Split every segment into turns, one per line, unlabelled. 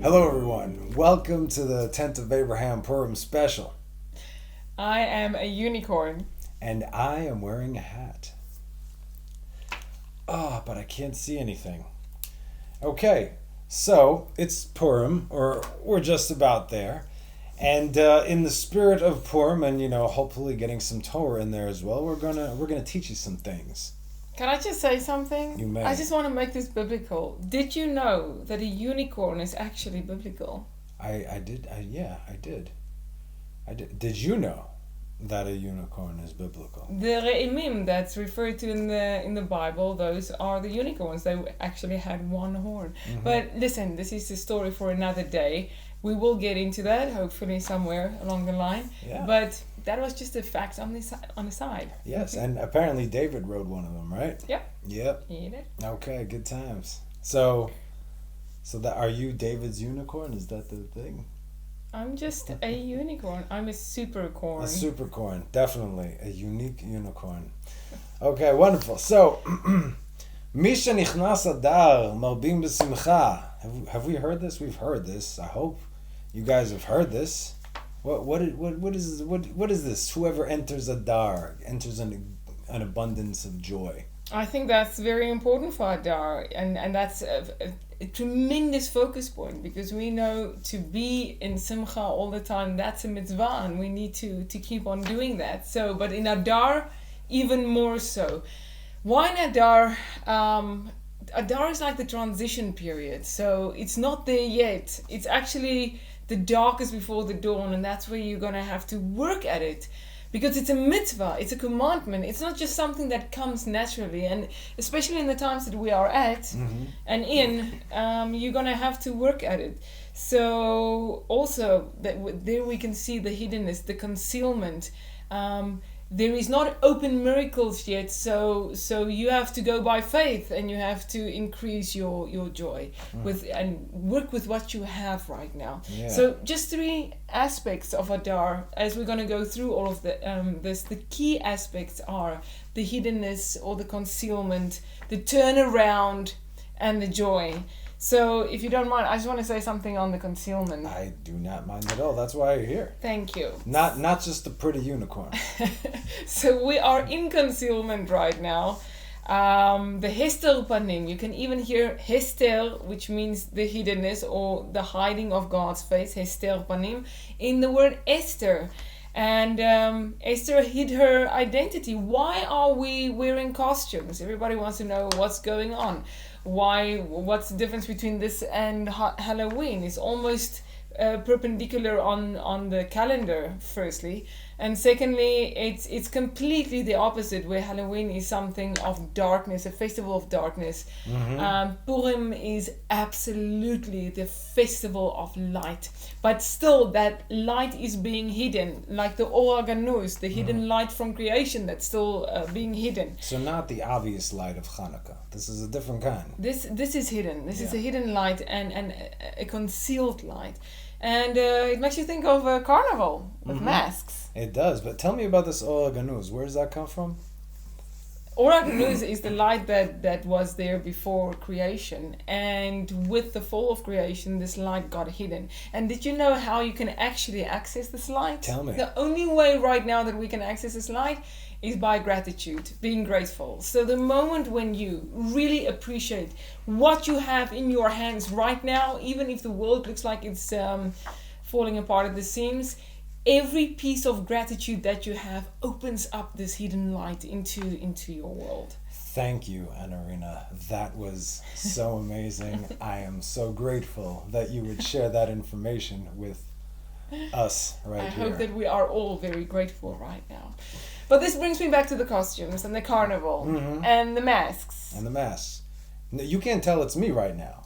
Hello, everyone. Welcome to the Tent of Abraham Purim Special.
I am a unicorn.
And I am wearing a hat. But I can't see anything. Okay, so it's Purim, or we're just about there. And in the spirit of Purim, and hopefully getting some Torah in there as well, we're gonna teach you some things.
Can I just say something?
You may.
I just want to make this biblical. Did you know that a unicorn is actually biblical?
I did. Did you know that a unicorn is biblical?
The re'imim that's referred to in the Bible, those are the unicorns. They actually had one horn.
Mm-hmm.
But listen, this is the story for another day. We will get into that, hopefully somewhere along the line.
Yeah.
But that was just a fact on the side.
Yes, and apparently David rode one of them, right?
Yep.
Yep. Okay, good times. So that are you David's unicorn? Is that the thing?
I'm just a unicorn. I'm a supercorn.
A supercorn, definitely a unique unicorn. Okay, wonderful. So, Misha nichnas Adar marbim b'simcha. Have we heard this? We've heard this. I hope you guys have heard this. What is this? Whoever enters Adar enters an abundance of joy.
I think that's very important for Adar, and that's a tremendous focus point, because we know to be in Simcha all the time, that's a mitzvah, and we need to keep on doing that. So, but in Adar, even more so. Why in Adar? Adar is like the transition period, so it's not there yet. It's actually the darkest before the dawn, and that's where you're going to have to work at it. Because it's a mitzvah, it's a commandment. It's not just something that comes naturally. And especially in the times that we are at and in, you're going to have to work at it. So also, there we can see the hiddenness, the concealment. There is not open miracles yet, so you have to go by faith, and you have to increase your joy and work with what you have right now.
Yeah.
So just three aspects of Adar, as we're going to go through all of this. The key aspects are the hiddenness or the concealment, the turnaround, and the joy. So if you don't mind, I just want to say something on the concealment.
I do not mind at all. That's why you're here.
Thank you.
Not just a pretty unicorn.
So we are in concealment right now. The Hester Panim, you can even hear Hester, which means the hiddenness or the hiding of God's face, Hester Panim, in the word Esther. And Esther hid her identity. Why are we wearing costumes? Everybody wants to know what's going on. What's the difference between this and Halloween? It's almost perpendicular on the calendar, firstly, and secondly, it's completely the opposite, where Halloween is something of darkness, a festival of darkness. Purim is absolutely the festival of light, but still that light is being hidden, like the Or Ganuz, the hidden light from creation that's still being hidden.
So not the obvious light of Hanukkah. This is a different kind.
This is hidden. This is a hidden light and a concealed light. And it makes you think of a carnival with masks.
It does, but tell me about this Or Ganuz. Where does that come from?
Or Ganuz is the light that was there before creation. And with the fall of creation, this light got hidden. And did you know how you can actually access this light?
Tell me.
The only way right now that we can access this light is by gratitude, being grateful. So the moment when you really appreciate what you have in your hands right now, even if the world looks like it's falling apart at the seams, every piece of gratitude that you have opens up this hidden light into your world.
Thank you, Anarina. That was so amazing. I am so grateful that you would share that information with us right
I
here.
hope that we are all very grateful right now. But this brings me back to the costumes and the carnival and the masks.
And the masks. You can't tell it's me right now.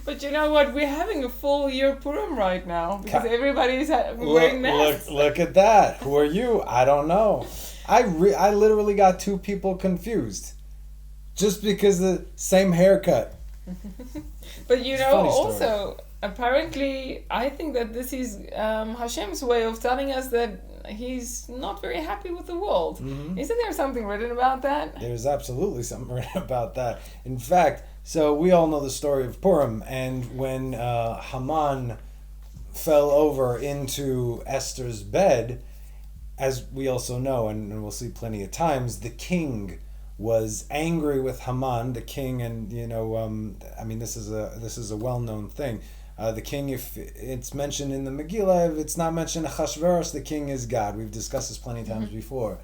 But you know what? We're having a full year Purim right now because everybody's wearing masks.
Look at that. Who are you? I don't know. I literally got two people confused just because of the same haircut.
But you know, also, apparently, I think that this is Hashem's way of telling us that he's not very happy with the world. Isn't there something written about that?
There's absolutely something written about that. In fact, So we all know the story of Purim, and when Haman fell over into Esther's bed, as we also know, and we'll see plenty of times, the king was angry with Haman, the king, and this is a well-known thing. The king, if it's mentioned in the Megillah, if it's not mentioned in Achashverosh, the king is God. We've discussed this plenty of times before.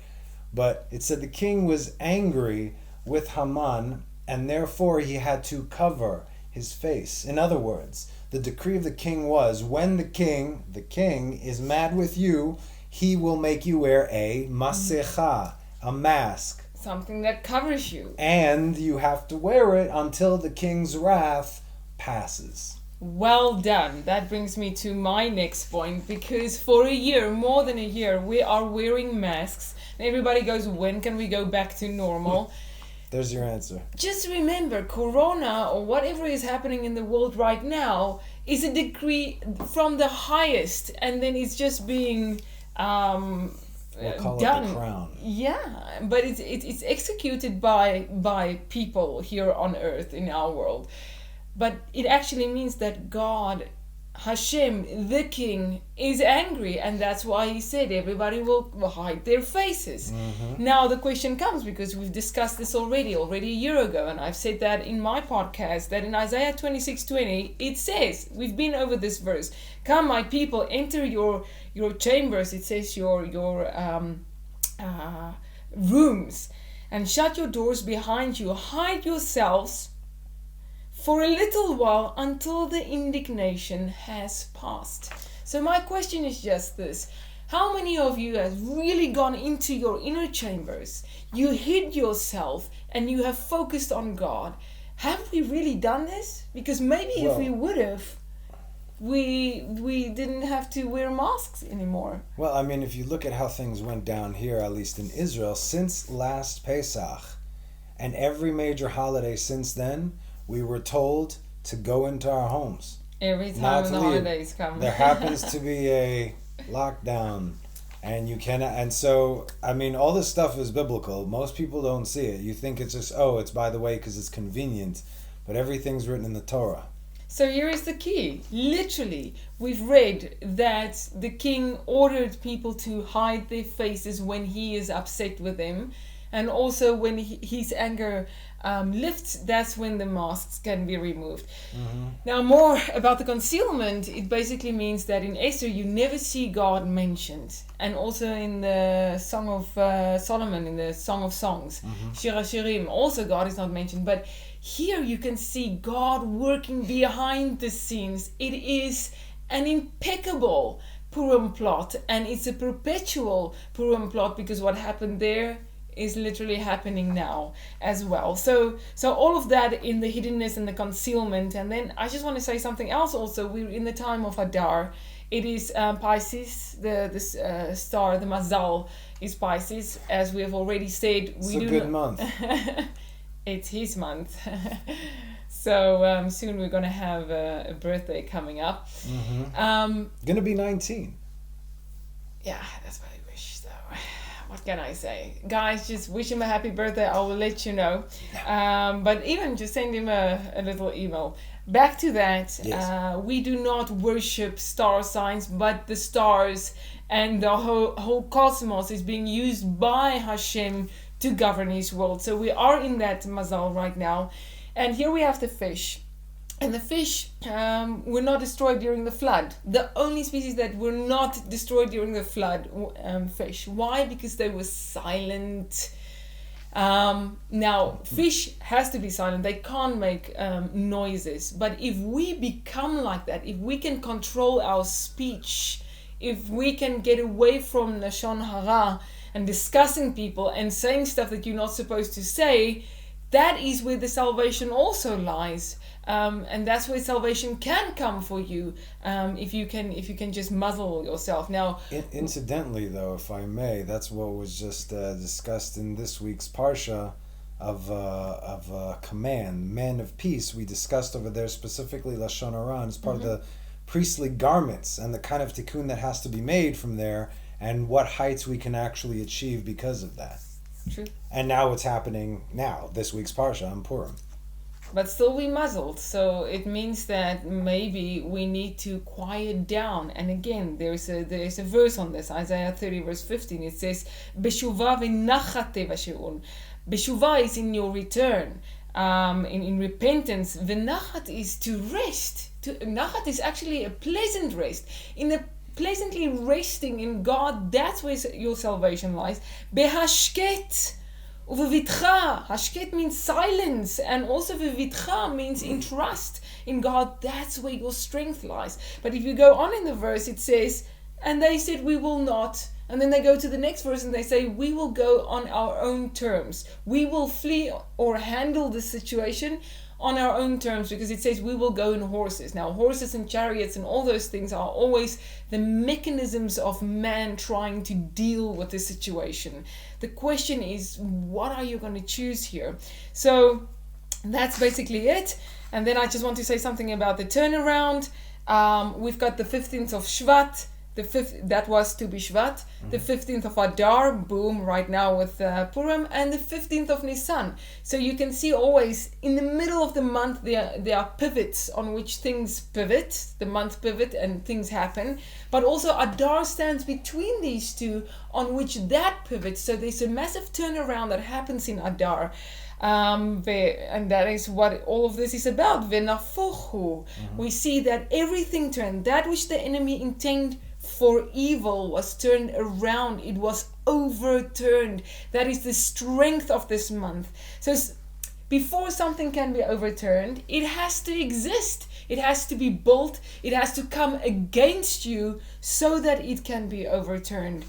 But it said the king was angry with Haman, and therefore he had to cover his face. In other words, the decree of the king was, when the king is mad with you, he will make you wear a masecha, a mask.
Something that covers you.
And you have to wear it until the king's wrath passes.
Well done. That brings me to my next point, because for a year, more than a year, we are wearing masks. And everybody goes, when can we go back to normal?
There's your answer.
Just remember, Corona or whatever is happening in the world right now is a decree from the highest, and then it's just being
We'll call
done.
it the crown.
Yeah, but it's executed by people here on earth in our world. But it actually means that God, Hashem, the King, is angry, and that's why he said everybody will hide their faces. Now the question comes, because we've discussed this already a year ago, and I've said that in my podcast, that in Isaiah 26:20 it says, we've been over this verse, come my people, enter your chambers, it says your rooms, and shut your doors behind you, hide yourselves for a little while until the indignation has passed. So my question is just this. How many of you have really gone into your inner chambers, you hid yourself, and you have focused on God? Have we really done this? Because maybe if we would have, we didn't have to wear masks anymore.
Well, I mean, if you look at how things went down here, at least in Israel, since last Pesach, and every major holiday since then, we were told to go into our homes.
Every time when the holidays come.
There happens to be a lockdown, and you cannot. And so, I mean, all this stuff is biblical. Most people don't see it. You think it's just, it's by the way because it's convenient, but everything's written in the Torah.
So here is the key. Literally, we've read that the king ordered people to hide their faces when he is upset with them. And also when his anger lifts, that's when the masks can be removed. Now, more about the concealment, it basically means that in Esther you never see God mentioned. And also in the Song of Solomon, in the Song of Songs, Shir HaShirim, also God is not mentioned. But here you can see God working behind the scenes. It is an impeccable Purim plot, and it's a perpetual Purim plot, because what happened there is literally happening now as well. So all of that in the hiddenness and the concealment. And then I just want to say something else also. We're in the time of Adar. It is Pisces, the star, the Mazal is Pisces, as we have already said.
It's a good month.
It's his month. So soon we're going to have a birthday coming up.
Going to be 19.
Yeah, that's what I wish, though. What can I say? Guys, just wish him a happy birthday. I will let you know. But even just send him a little email. Back to that.
Yes.
We do not worship star signs, but the stars and the whole cosmos is being used by Hashem to govern his world. So we are in that mazal right now. And here we have the fish. And the fish were not destroyed during the flood. The only species that were not destroyed during the flood, fish. Why? Because they were silent. Now, fish has to be silent. They can't make noises. But if we become like that, if we can control our speech, if we can get away from Lashon Hara and discussing people and saying stuff that you're not supposed to say, that is where the salvation also lies. And that's where salvation can come for you, if you can just muzzle yourself. Now,
incidentally, though, if I may, that's what was just discussed in this week's parsha of command, men of peace. We discussed over there specifically Lashon Hara as part of the priestly garments and the kind of tikkun that has to be made from there, and what heights we can actually achieve because of that.
True.
And now what's happening now, this week's parsha on Purim.
but still we muzzled. So it means that maybe we need to quiet down. And again, there's a verse on this, Isaiah 30 verse 15. It says, Beshuvah v'nachat tevashe'un. Beshuvah is in your return, in repentance. V'nachat is to rest. Nachat is actually a pleasant rest. In a pleasantly resting in God, that's where your salvation lies. Behashket. Uvevitcha. Hashket means silence, and also vevitcha means in trust in God. That's where your strength lies. But if you go on in the verse, it says, and they said, we will not. And then they go to the next verse and they say, we will go on our own terms. We will flee or handle the situation on our own terms, because it says we will go in horses. Now, horses and chariots and all those things are always the mechanisms of man trying to deal with the situation. The question is, what are you going to choose here? So that's basically it. And then I just want to say something about the turnaround. We've got the 15th of Shvat. That was to be Shvat. The 15th of Adar, boom, right now with Purim, and the 15th of Nisan. So you can see always in the middle of the month there are pivots on which things pivot, the month pivot and things happen. But also Adar stands between these two on which that pivots. So there's a massive turnaround that happens in Adar. And that is what all of this is about. Venafochu. We see that everything turned. That which the enemy intended for evil was turned around. It was overturned. That is the strength of this month. So before something can be overturned, it has to exist. It has to be built. It has to come against you so that it can be overturned.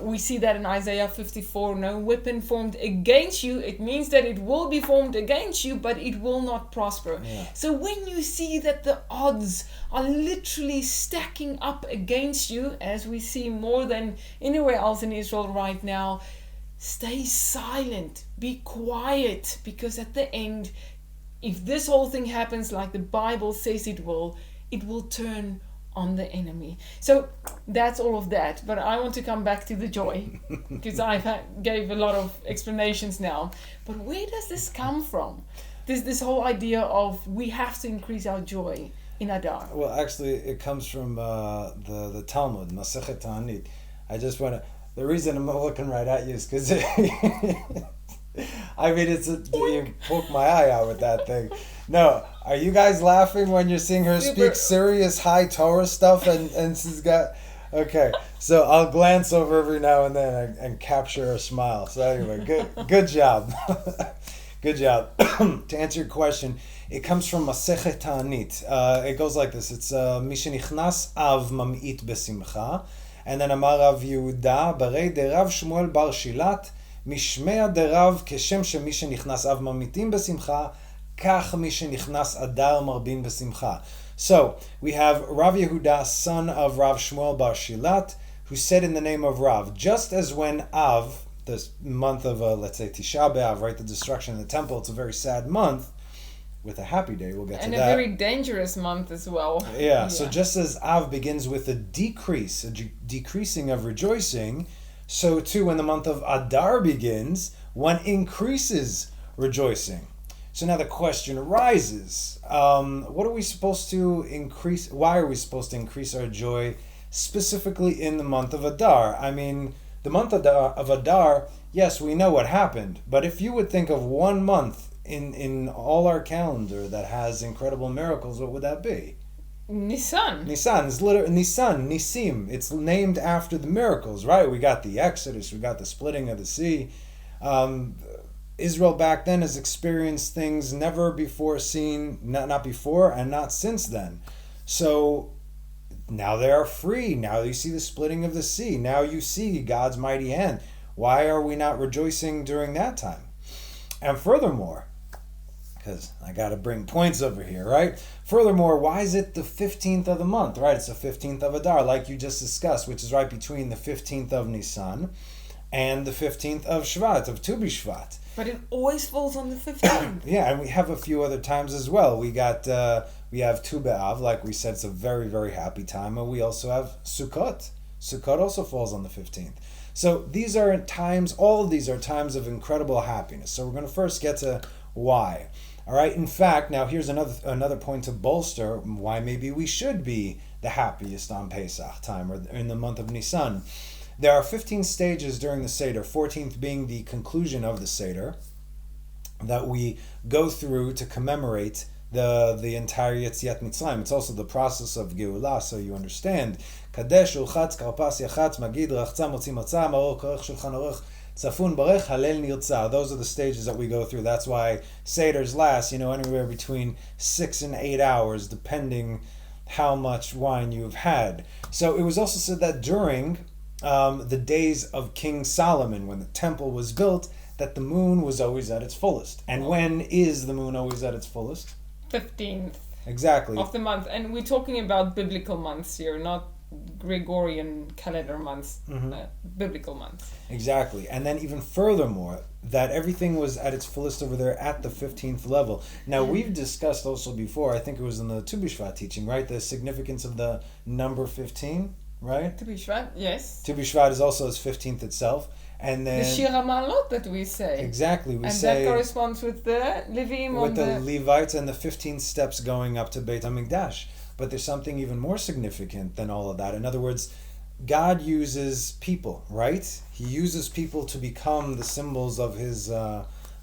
We see that in Isaiah 54, no weapon formed against you. It means that it will be formed against you, but it will not prosper. Yeah. So when you see that the odds are literally stacking up against you, as we see more than anywhere else in Israel right now, stay silent, be quiet, because at the end, if this whole thing happens like the Bible says it will turn on the enemy. So that's all of that. But I want to come back to the joy, because I gave a lot of explanations now. But where does this come from? This whole idea of we have to increase our joy in Adar.
Well, actually, it comes from the Talmud, Masechet Ta'anit. I just want to. The reason I'm looking right at you is because I mean, you poke my eye out with that thing. No, are you guys laughing when you're seeing her speak serious high Torah stuff and she's got... Okay, so I'll glance over every now and then and capture a smile. So anyway, good job. Good job. To answer your question, it comes from Masechet Ta'anit. It goes like this. It's Mishenichnas Av Mam'it Besimcha, and then Amar Rav Yehuda, Barei de Rav Shmuel Bar Shilat, משמע דרב כשם שמי שנכנס אב ממיתים בשמחה, כך מי שנכנס אדר מרבין בשמחה. So, we have Rav Yehuda, son of Rav Shmuel Bar Shilat, who said in the name of Rav, just as when Av, the month of, let's say, Tisha B'Av, right, the destruction of the temple, it's a very sad month, with a happy day, we'll get to that.
And a very dangerous month as well.
Yeah, so just as Av begins with a decrease, a decreasing of rejoicing, so too, when the month of Adar begins, one increases rejoicing. So now the question arises, what are we supposed to increase? Why are we supposed to increase our joy specifically in the month of Adar? I mean, the month of Adar, yes, we know what happened. But if you would think of one month in all our calendar that has incredible miracles, what would that be?
Nisan
is literally Nisan, Nisim. It's named after the miracles, right? We got the Exodus, we got the splitting of the sea. Israel back then has experienced things never before seen, not before and not since then. So now they are free. Now you see the splitting of the sea. Now you see God's mighty hand. Why are we not rejoicing during that time? And furthermore, because I got to bring points over here, right? Furthermore, why is it the 15th of the month, right? It's the 15th of Adar, like you just discussed, which is right between the 15th of Nisan and the 15th of Shvat, of Tu B'Shvat.
But it always falls on the 15th.
Yeah, and we have a few other times as well. We have Tu B'Av, like we said, it's a very, very happy time. And we also have Sukkot. Sukkot also falls on the 15th. So these are times, all of these are times of incredible happiness. So we're going to first get to why. All right. In fact, now here's another point to bolster why maybe we should be the happiest on Pesach time or in the month of Nisan. There are 15 stages during the Seder, 14th being the conclusion of the Seder, that we go through to commemorate the entire Yetziat Mitzrayim. It's also the process of Geulah, so you understand. Kadesh, Ulchatz, Karpas, Yachatz, Magid, Rachza, Motzi Matzah, Maror, Korech, Shulchan Aruch, Tzafun, Barech, Halel, Nirtzah. Those are the stages that we go through. That's why Seders last, anywhere between 6 and 8 hours, depending how much wine you've had. So it was also said that during the days of King Solomon, when the temple was built, that the moon was always at its fullest. And when is the moon always at its fullest?
15th.
Exactly.
Of the month. And we're talking about biblical months here, not Gregorian calendar months, biblical months.
Exactly. And then even furthermore, that everything was at its fullest over there at the 15th level. Now, we've discussed also before, I think it was in the Tu B'Shvat teaching, right? The significance of the number 15, right?
Tu B'Shvat, yes.
Tu B'Shvat is also its 15th itself. And then
the Shir HaMa'alot that we say.
Exactly.
And that corresponds with the Levim.
With the Levites and the 15 steps going up to Beit HaMikdash. But there's something even more significant than all of that. In other words, God uses people, right? He uses people to become the symbols of his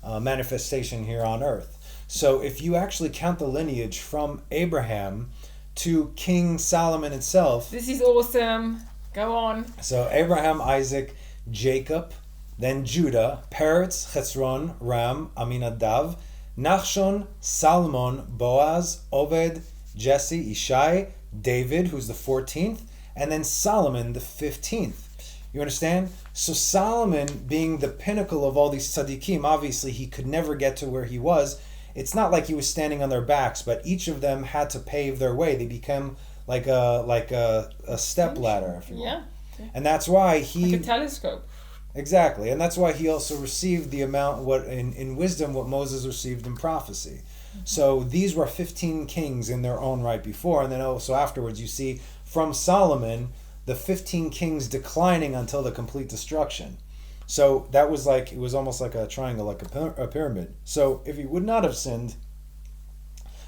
manifestation here on earth. So if you actually count the lineage from Abraham to King Solomon itself.
This is awesome. Go on.
So Abraham, Isaac, Jacob, then Judah, Peretz, Hezron, Ram, Aminadav, Nachshon, Salmon, Boaz, Obed, Jesse, Ishai, David, who's the 14th, and then Solomon, the 15th. You understand? So Solomon, being the pinnacle of all these tzaddikim, obviously he could never get to where he was. It's not like he was standing on their backs, but each of them had to pave their way. They became like a step ladder, if you will.
Yeah.
And that's why he...
Like a telescope.
Exactly. And that's why he also received the amount, in wisdom, what Moses received in prophecy. So these were 15 kings in their own right before. And then also afterwards, you see from Solomon, the 15 kings declining until the complete destruction. So that was like, it was almost like a triangle, like a pyramid. So if he would not have sinned,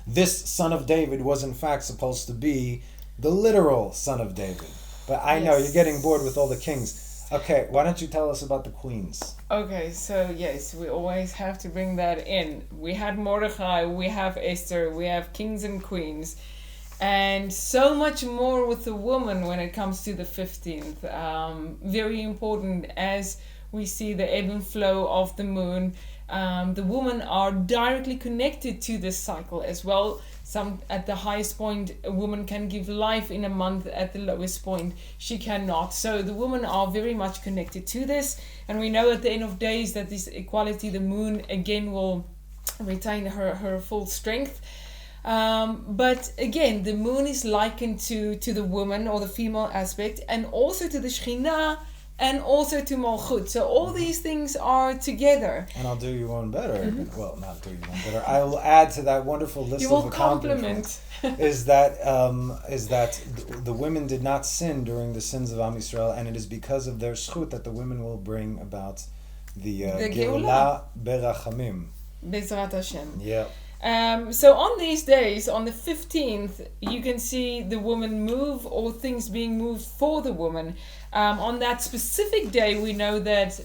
this son of David was in fact supposed to be the literal son of David. But I know you're getting bored with all the kings. Okay, why don't you tell us about the queens?
Okay, so yes, we always have to bring that in. We had Mordechai, we have Esther, we have kings and queens, and so much more with the woman when it comes to the 15th. Very important as we see the ebb and flow of the moon. The women are directly connected to this cycle as well. Some at the highest point, a woman can give life in a month. At the lowest point, she cannot. So the women are very much connected to this. And we know at the end of days that this equality, the moon again will retain her full strength. But again, the moon is likened to the woman or the female aspect, and also to the Shekhinah, and also to Malchut. So all these things are together.
And I'll do you one better. Well, not do you one better. I will add to that wonderful list of accomplishments. is that the women did not sin during the sins of Am Yisrael, and it is because of their zchut that the women will bring about the Geulah Berachamim.
Bezrat Hashem.
Yeah.
So on these days, on the 15th, you can see the woman move, or things being moved for the woman. On that specific day, we know that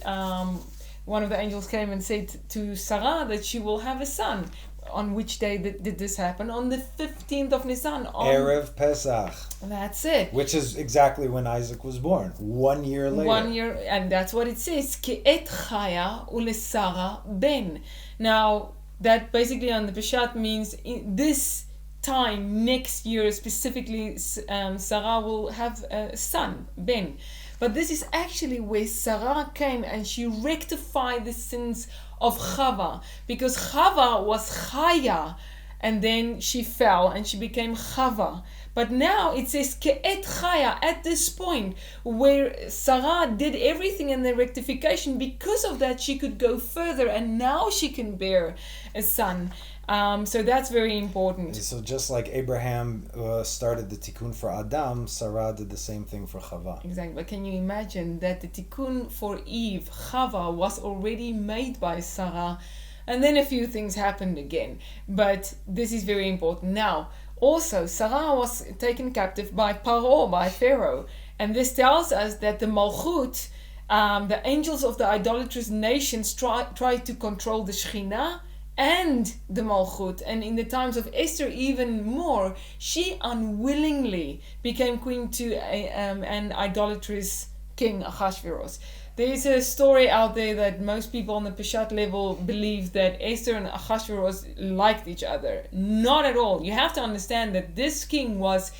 one of the angels came and said to Sarah that she will have a son. On which day did this happen? On the 15th of Nisan.
Erev Pesach.
That's it.
Which is exactly when Isaac was born. 1 year later.
1 year, and that's what it says. Ke'et chaya u'lesara ben. Now, that basically on the Peshat means this time next year specifically Sarah will have a son, Ben. But this is actually where Sarah came and she rectified the sins of Chava, because Chava was Chaya and then she fell and she became Chava. But now it says Ke'et Chaya, at this point where Sarah did everything in the rectification. Because of that, she could go further and now she can bear a son. So that's very important.
So just like Abraham started the tikkun for Adam, Sarah did the same thing for Chava.
Exactly. But can you imagine that the tikkun for Eve, Chava, was already made by Sarah And then a few things happened again. But this is very important. Now, also, Sarah was taken captive by Paro, by Pharaoh. And this tells us that the Malchut, the angels of the idolatrous nations, tried to control the Shekhinah and the Malchut. And in the times of Esther even more, she unwillingly became queen to an idolatrous king, Ahasuerus. There is a story out there that most people on the Peshat level believe that Esther and Ahasuerus liked each other. Not at all. You have to understand that this king was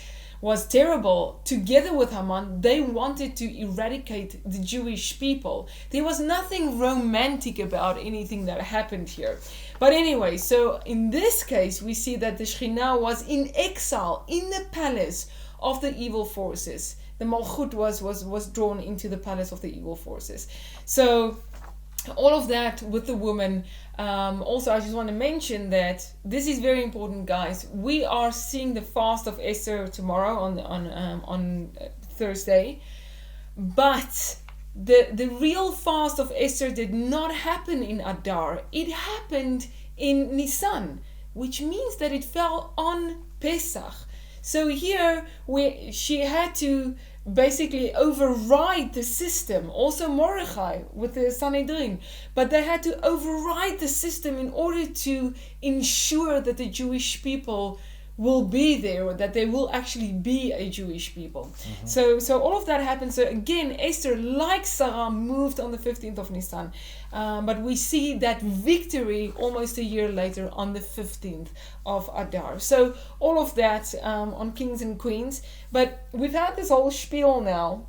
terrible. Together with Haman, they wanted to eradicate the Jewish people. There was nothing romantic about anything that happened here. But anyway, so in this case, we see that the Shekhinah was in exile in the palace of the evil forces. The Malchut was drawn into the palace of the evil forces. So all of that with the woman. Also, I just want to mention that this is very important, guys. We are seeing the fast of Esther tomorrow on Thursday, but the real fast of Esther did not happen in Adar. It happened in Nisan, which means that it fell on Pesach. So here she had to basically override the system. Also Mordechai with the Sanhedrin. But they had to override the system in order to ensure that the Jewish people will be there, or that they will actually be a Jewish people. Mm-hmm. So all of that happened. So again, Esther, like Sarah, moved on the 15th of Nisan. But we see that victory almost a year later on the 15th of Adar. So all of that on Kings and Queens. But we've had this whole spiel now,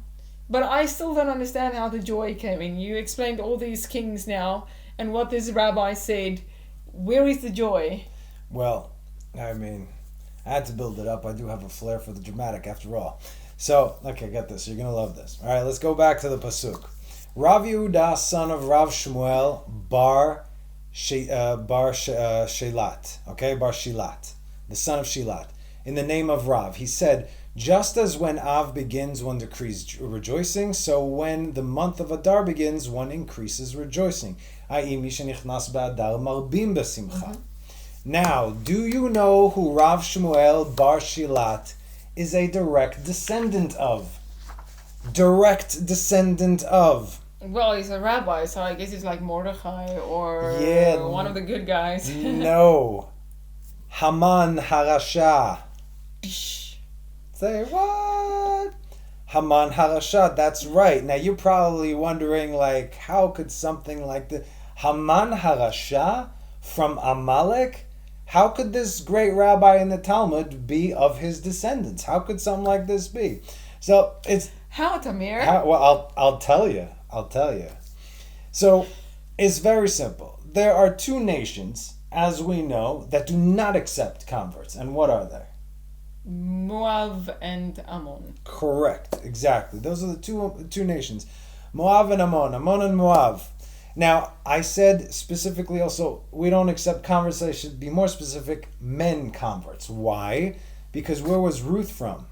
but I still don't understand how the joy came in. You explained all these kings now and what this rabbi said. Where is the joy?
Well, I mean, I had to build it up. I do have a flair for the dramatic after all. So, okay, get this. You're going to love this. All right, let's go back to the Pasuk. Rav Yehuda, son of Rav Shmuel, Bar Shelat. Okay, Bar Shilat. The son of Shilat. In the name of Rav. He said, just as when Av begins, one decrees rejoicing, so when the month of Adar begins, one increases rejoicing. I.e., Mishenichnas ba'Adar marbim b'simcha. Now, do you know who Rav Shmuel Bar Shilat is a direct descendant of? Direct descendant of.
Well, he's a rabbi, so I guess he's like Mordechai or one of the good guys.
No. Haman Harasha. Say what? Haman Harasha, that's right. Now, you're probably wondering, like, how could something like this... Haman Harasha from Amalek? How could this great rabbi in the Talmud be of his descendants? How could something like this be? So it's
how, Tamir?
Well, I'll tell you. So it's very simple. There are two nations, as we know, that do not accept converts, and what are they?
Moab and Ammon.
Correct. Exactly. Those are the two nations, Moab and Ammon. Ammon and Moab. Now, I said specifically also, we don't accept converts. I should be more specific, men converts. Why? Because where was Ruth from?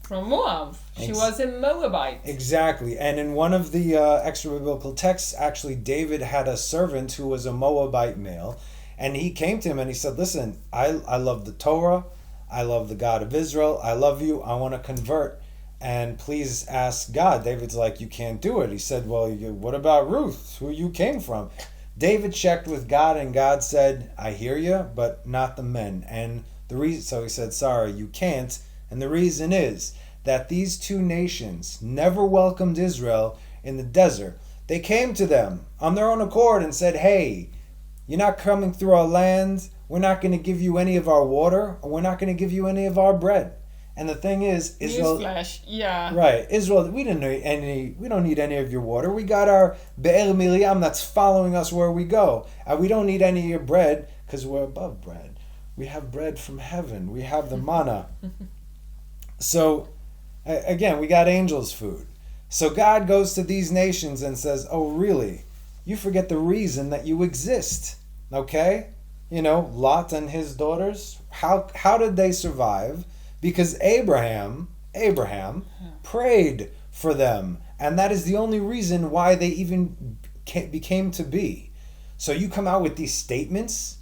From Moab. She was a Moabite.
Exactly. And in one of the extra-biblical texts, actually, David had a servant who was a Moabite male. And he came to him and he said, listen, I love the Torah. I love the God of Israel. I love you. I want to convert. And please ask God. David's like, you can't do it. He said, well, what about Ruth, who you came from? David checked with God, and God said, I hear you, but not the men. And the reason, so he said, sorry, you can't. And the reason is that these two nations never welcomed Israel in the desert. They came to them on their own accord and said, hey, you're not coming through our land. We're not going to give you any of our water, or we're not going to give you any of our bread. And the thing is, Israel.
Newsflash, yeah.
Right, Israel. We don't need any of your water. We got our Be'er Miriam that's following us where we go, and we don't need any of your bread because we're above bread. We have bread from heaven. We have the manna. So, again, we got angels' food. So God goes to these nations and says, "Oh, really? You forget the reason that you exist, okay? You know, Lot and his daughters. How did they survive?" Because Abraham prayed for them. And that is the only reason why they even became to be. So you come out with these statements.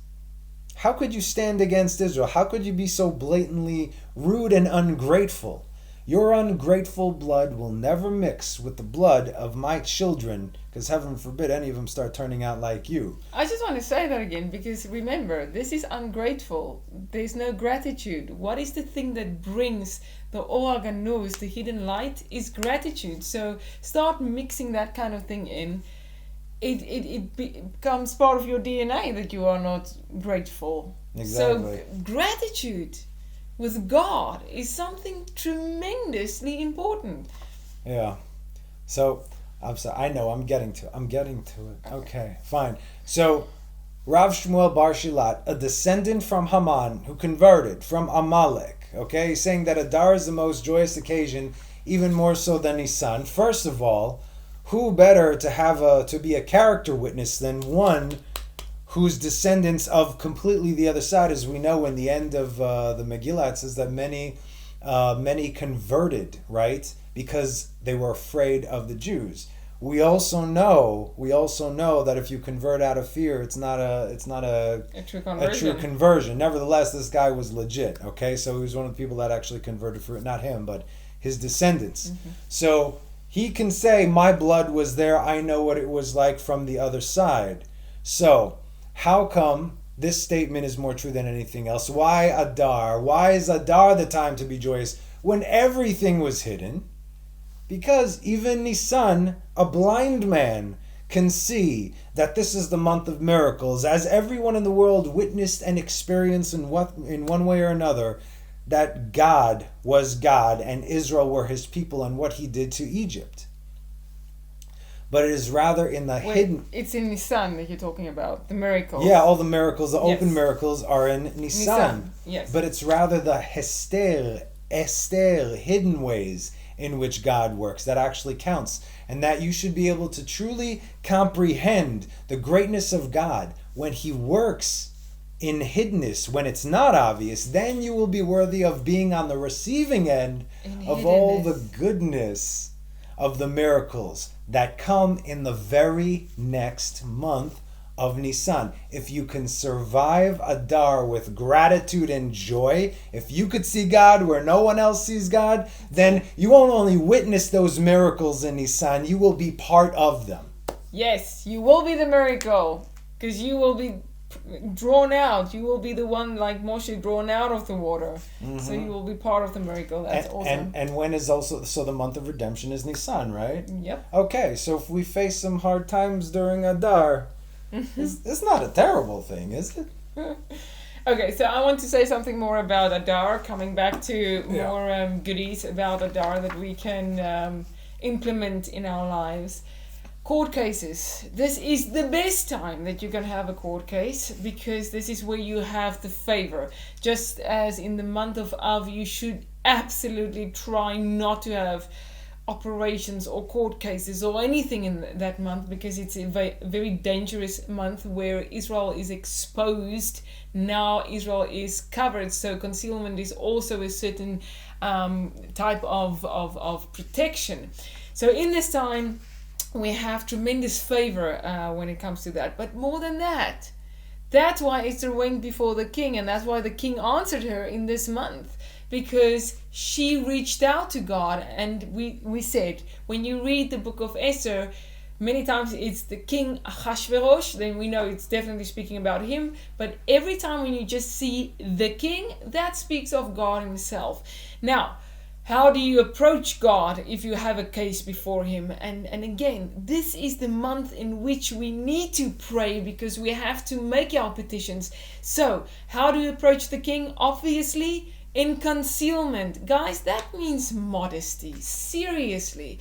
How could you stand against Israel? How could you be so blatantly rude and ungrateful? Your ungrateful blood will never mix with the blood of my children, because heaven forbid any of them start turning out like you.
I just want to say that again, because remember, this is ungrateful. There's no gratitude. What is the thing that brings the Or Ganuz, the hidden light, is gratitude. So start mixing that kind of thing in. It becomes part of your DNA that you are not grateful.
Exactly.
So gratitude with God is something tremendously important.
Yeah. So I'm sorry. I know. I'm getting to it. Okay. Fine. So Rav Shmuel Bar Shilat, a descendant from Haman who converted from Amalek. Okay, he's saying that Adar is the most joyous occasion, even more so than Nisan. First of all, who better to be a character witness than one whose descendants of completely the other side? As we know, in the end of the Megillah, it says that many converted, right, because they were afraid of the Jews. We also know that if you convert out of fear, it's not a true conversion. Nevertheless, this guy was legit. Okay, so he was one of the people that actually converted for it. Not him, but his descendants. Mm-hmm. So he can say, "My blood was there. I know what it was like from the other side." So how come this statement is more true than anything else? Why Adar? Why is Adar the time to be joyous when everything was hidden? Because even Nisan, a blind man, can see that this is the month of miracles, as everyone in the world witnessed and experienced in one way or another, that God was God and Israel were his people and what he did to Egypt. But it is rather in the hidden...
It's in Nisan that you're talking about, the miracles.
Yeah, all the miracles, the open miracles are in Nisan.
Yes.
But it's rather the Esther, hidden ways in which God works that actually counts. And that you should be able to truly comprehend the greatness of God when he works in hiddenness, when it's not obvious. Then you will be worthy of being on the receiving end of all the goodness of the miracles that come in the very next month of Nisan. If you can survive Adar with gratitude and joy, if you could see God where no one else sees God, then you won't only witness those miracles in Nisan, you will be part of them.
Yes, you will be the miracle, because you will be drawn out. You will be the one like Moshe drawn out of the water. Mm-hmm. So you will be part of the miracle. That's awesome.
And when is also, so the month of redemption is Nisan, right?
Yep.
Okay, so if we face some hard times during Adar, it's not a terrible thing, is it?
Okay, so I want to say something more about Adar, coming back to more goodies about Adar that we can implement in our lives. Court cases. This is the best time that you can have a court case, because this is where you have the favor. Just as in the month of Av, you should absolutely try not to have operations or court cases or anything in that month, because it's a very dangerous month where Israel is exposed. Now Israel is covered, so concealment is also a certain type of protection. So in this time we have tremendous favor when it comes to that. But more than that, that's why Esther went before the king, and that's why the king answered her in this month. Because she reached out to God. And we said, when you read the book of Esther, many times it's the king Ahasuerus, then we know it's definitely speaking about him. But every time when you just see the king, that speaks of God himself. Now, how do you approach God if you have a case before him? And again, this is the month in which we need to pray, because we have to make our petitions. So, how do you approach the king? Obviously, in concealment. Guys, that means modesty. Seriously.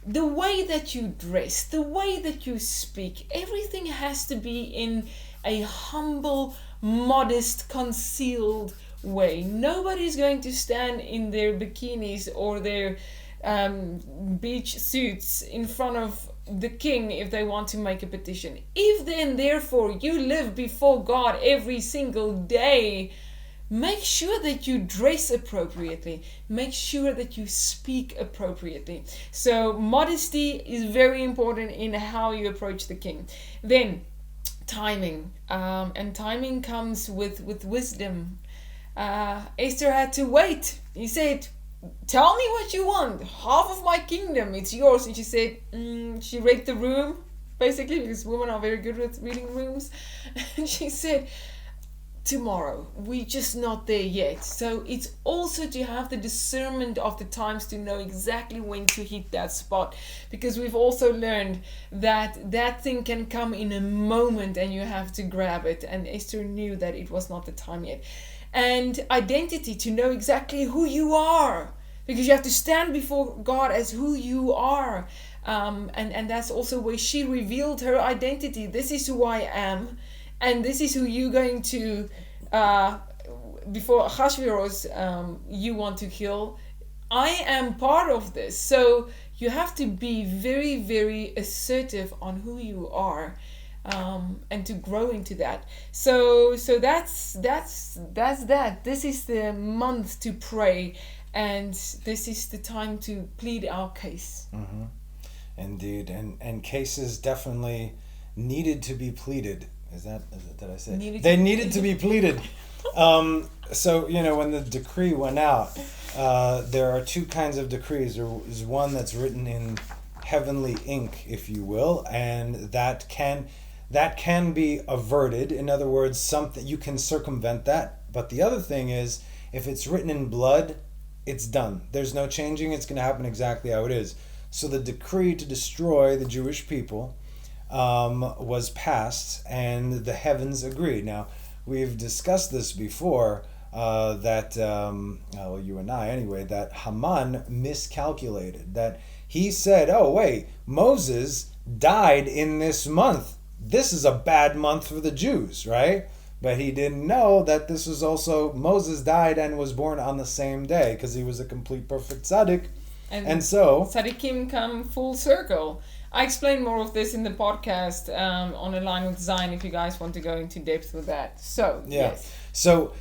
The way that you dress, the way that you speak, everything has to be in a humble, modest, concealed way. Nobody's going to stand in their bikinis or their beach suits in front of the king if they want to make a petition. If then, therefore, you live before God every single day, make sure that you dress appropriately. Make sure that you speak appropriately. So modesty is very important in how you approach the king. Then, timing. And timing comes with wisdom. Esther had to wait. He said, tell me what you want. Half of my kingdom, it's yours. And she said, she read the room, basically, because women are very good with reading rooms. And she said, tomorrow, we're just not there yet. So it's also to have the discernment of the times to know exactly when to hit that spot, because we've also learned that that thing can come in a moment and you have to grab it, and Esther knew that it was not the time yet. And identity, to know exactly who you are, because you have to stand before God as who you are. And that's also where she revealed her identity. This is who I am, and this is who you're going to, before Ahasuerus, you want to kill. I am part of this. So you have to be very, very assertive on who you are, and to grow into that. So that's that. This is the month to pray, and this is the time to plead our case.
Mm-hmm. Indeed, and cases definitely needed to be pleaded. Did I say? They needed to be pleaded. So, when the decree went out, there are two kinds of decrees. There is one that's written in heavenly ink, if you will, and that can be averted. In other words, something you can circumvent that. But the other thing is, if it's written in blood, it's done. There's no changing. It's going to happen exactly how it is. So the decree to destroy the Jewish people was passed, and the heavens agreed. Now, we've discussed this before, that you and I anyway, that Haman miscalculated, that he said, oh wait, Moses died in this month. This is a bad month for the Jews, right? But he didn't know that this was also, Moses died and was born on the same day, because he was a complete perfect tzaddik. And so
tzaddikim come full circle. I explain more of this in the podcast, on A Line with Zion, if you guys want to go into depth with that. So,
yeah.
Yes.
So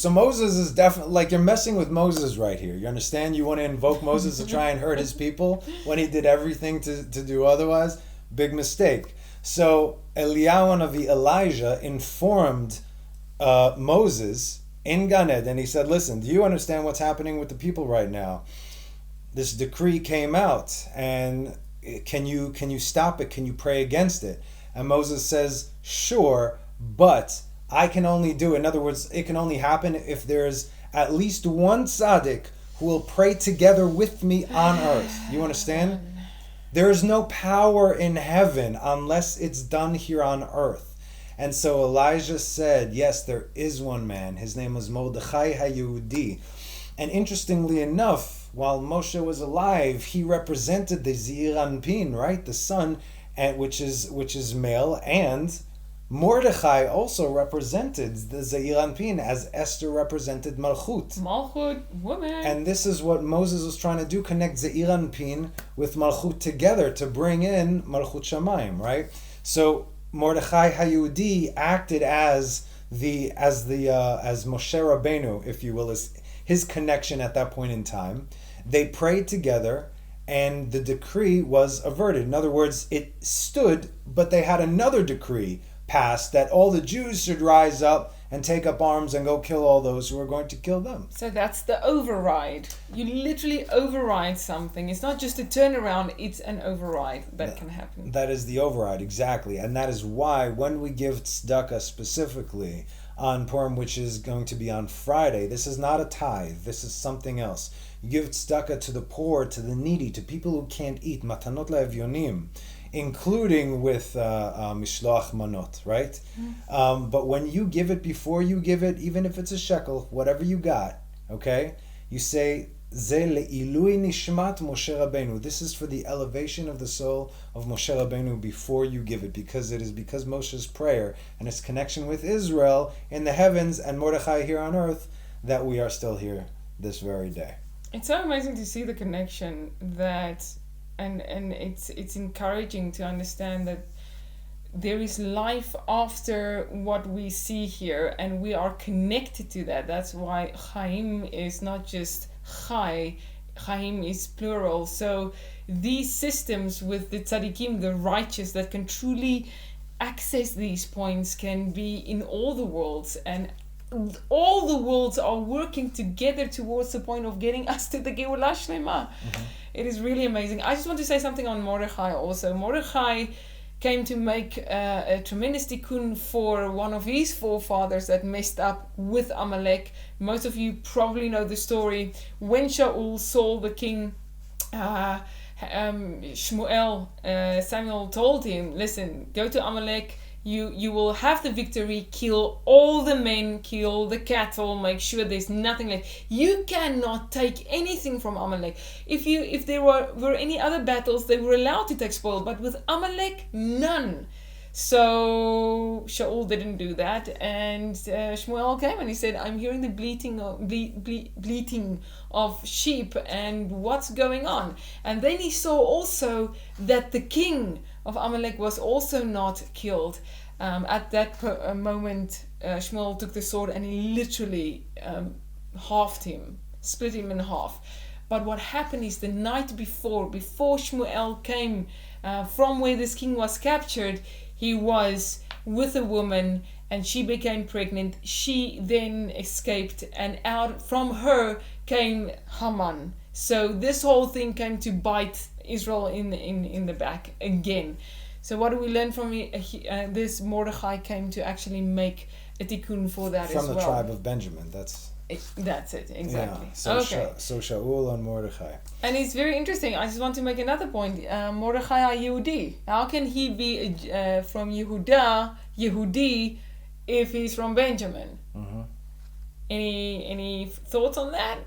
Moses is definitely, like, you're messing with Moses right here. You understand? You want to invoke Moses to try and hurt his people when he did everything to do otherwise? Big mistake. So Eliyahu Navi, Elijah, informed Moses in Gan Eden, and he said, listen, do you understand what's happening with the people right now? This decree came out, and can you stop it? Can you pray against it? And Moses says, sure, but I can only do it. In other words, it can only happen if there's at least one tzaddik who will pray together with me on earth. You understand? There is no power in heaven unless it's done here on earth. And so Elijah said, yes, there is one man. His name was Mordechai HaYehudi. And interestingly enough, while Moshe was alive, he represented the Zeir Anpin, right? The son, which is male, and Mordechai also represented the Zeir Anpin, as Esther represented Malchut.
Malchut, woman.
And this is what Moses was trying to do, connect Zeir Anpin with Malchut together to bring in Malchut Shamayim, right? So Mordechai HaYehudi acted as Moshe Rabbeinu, if you will, as his connection at that point in time. They prayed together, and the decree was averted. In other words, it stood, but they had another decree passed that all the Jews should rise up and take up arms and go kill all those who are going to kill them.
So that's the override. You literally override something. It's not just a turnaround, it's an override that can happen.
That is the override, exactly. And that is why when we give tzedakah specifically on Purim, which is going to be on Friday, this is not a tithe, this is something else. You give tzedakah to the poor, to the needy, to people who can't eat, matanot le'evyonim, including with mishloach manot, right? But when you give it, before you give it, even if it's a shekel, whatever you got, okay, you say, Ze le'ilui nishmat Moshe Rabbeinu. This is for the elevation of the soul of Moshe Rabbeinu before you give it, because it is because Moshe's prayer and his connection with Israel in the heavens and Mordechai here on earth that we are still here this very day.
It's so amazing to see the connection that, and it's encouraging to understand that there is life after what we see here, and we are connected to that. That's why Chaim is not just Chai, Chaim is plural. So these systems with the tzaddikim, the righteous, that can truly access these points can be in all the worlds, and all the worlds are working together towards the point of getting us to the Geulah Shlema. It is really amazing. I just want to say something on Mordechai also. Mordechai came to make a tremendous tikkun for one of his forefathers that messed up with Amalek. Most of you probably know the story. When Shaul, Saul the king, Samuel told him, listen, go to Amalek, you will have the victory, kill all the men, kill the cattle, make sure there's nothing left. You cannot take anything from Amalek. If there were any other battles, they were allowed to take spoil, but with Amalek, none. So Shaul didn't do that, and Shmuel came and he said, I'm hearing the bleating of sheep, and what's going on? And then he saw also that the king of Amalek was also not killed. At that moment, Shmuel took the sword and he literally halved him, split him in half. But what happened is the night before Shmuel came from where this king was captured, he was with a woman and she became pregnant. She then escaped, and out from her came Haman. So this whole thing came to bite Israel in the back again. So what do we learn from this? Mordechai came to actually make a tikkun for that as well.
From the tribe of Benjamin. That's
it, exactly.
Yeah, so
okay.
So Shaul and Mordechai.
And it's very interesting. I just want to make another point. Mordechai Yehudi. How can he be from Yehudi, if he's from Benjamin?
Mm-hmm.
Any thoughts on that?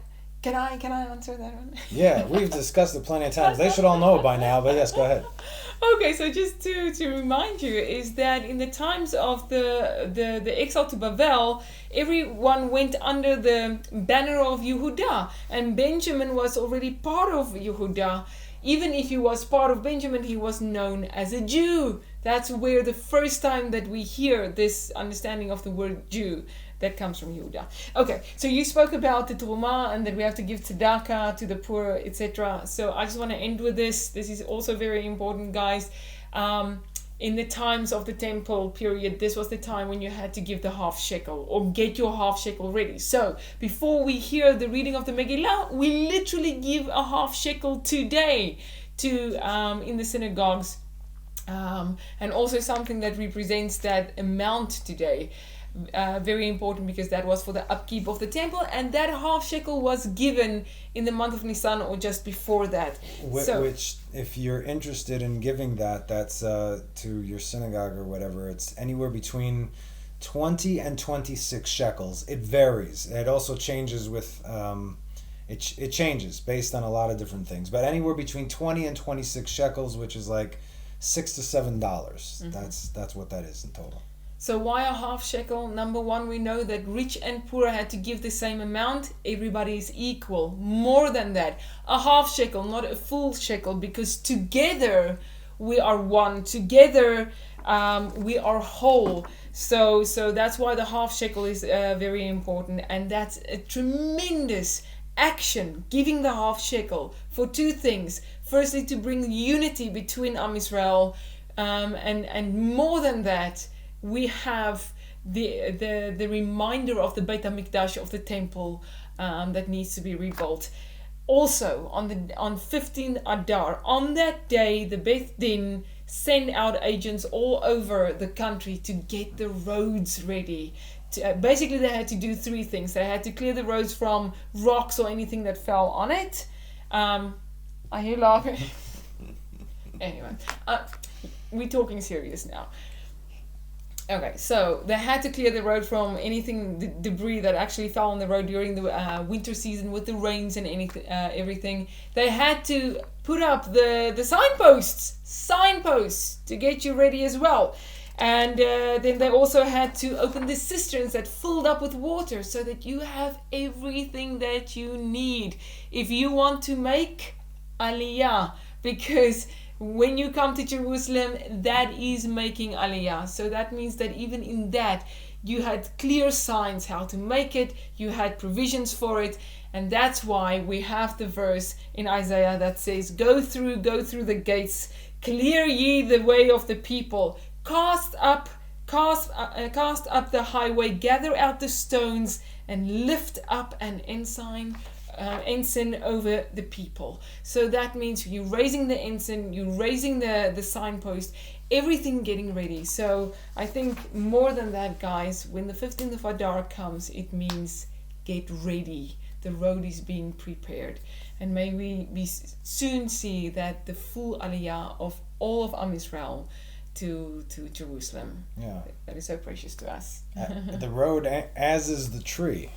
Can I answer that one?
Yeah, we've discussed it plenty of times. They should all know it by now, but yes, go ahead.
Okay, so just to remind you is that in the times of the exile to Babel, everyone went under the banner of Yehuda, and Benjamin was already part of Yehuda. Even if he was part of Benjamin, he was known as a Jew. That's where the first time that we hear this understanding of the word Jew that comes from Yehuda. Okay, so you spoke about the Truma and that we have to give tzedakah to the poor, etc. So I just want to end with this. This is also very important, guys. In the times of the temple period, this was the time when you had to give the half shekel or get your half shekel ready. So before we hear the reading of the Megillah, we literally give a half shekel today to in the synagogues, and also something that represents that amount today. Very important, because that was for the upkeep of the temple, and that half shekel was given in the month of Nisan or just before that.
Which, if you're interested in giving that, that's to your synagogue or whatever, it's anywhere between 20 and 26 shekels. It varies. It also changes with it changes based on a lot of different things, but anywhere between 20 and 26 shekels, which is like $6 to $7. Mm-hmm. That's what that is in total.
So why a half shekel? Number one, we know that rich and poor had to give the same amount. Everybody is equal. More than that, a half shekel, not a full shekel, because together we are one. Together we are whole. So that's why the half shekel is very important, and that's a tremendous action, giving the half shekel for two things. Firstly, to bring unity between Am Yisrael, and more than that, we have the reminder of the Beit HaMikdash, of the temple, that needs to be rebuilt. Also, on 15 Adar, on that day, the Beth Din send out agents all over the country to get the roads ready. Basically, they had to do three things. They had to clear the roads from rocks or anything that fell on it. Are you laughing? Anyway, we're talking serious now. Okay, so they had to clear the road from anything, debris that actually fell on the road during the winter season with the rains and everything. They had to put up the signposts to get you ready as well. And then they also had to open the cisterns that filled up with water so that you have everything that you need if you want to make Aliyah, because when you come to Jerusalem, that is making Aliyah. So that means that even in that, you had clear signs how to make it, you had provisions for it, and that's why we have the verse in Isaiah that says, Go through the gates, clear ye the way of the people, cast up the highway, gather out the stones, and lift up an ensign over the people. So that means you raising the ensign, you raising the signpost, everything getting ready. So I think more than that, guys, when the 15th of Adar comes, it means get ready. The road is being prepared. And may we soon see that the full aliyah of all of Am Yisrael to Jerusalem.
Yeah.
That is so precious to us.
The road, as is the tree.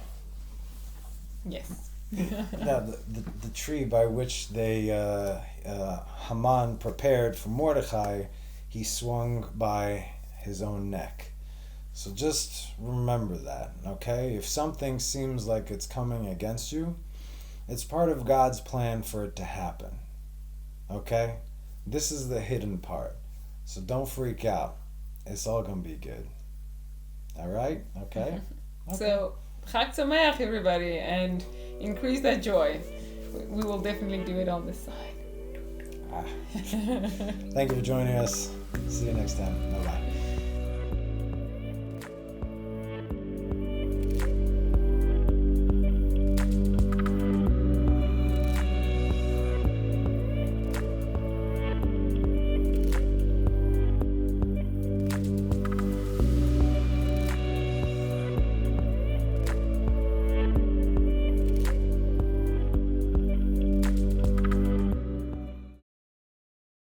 Yes.
Now, the tree by which they Haman prepared for Mordechai, he swung by his own neck. So just remember that, okay? If something seems like it's coming against you, it's part of God's plan for it to happen, okay? This is the hidden part. So don't freak out. It's all going to be good. All right? Okay?
So, Chag Sameach, everybody, and increase that joy. We will definitely do it on this side.
Thank you for joining us. See you next time. Bye-bye.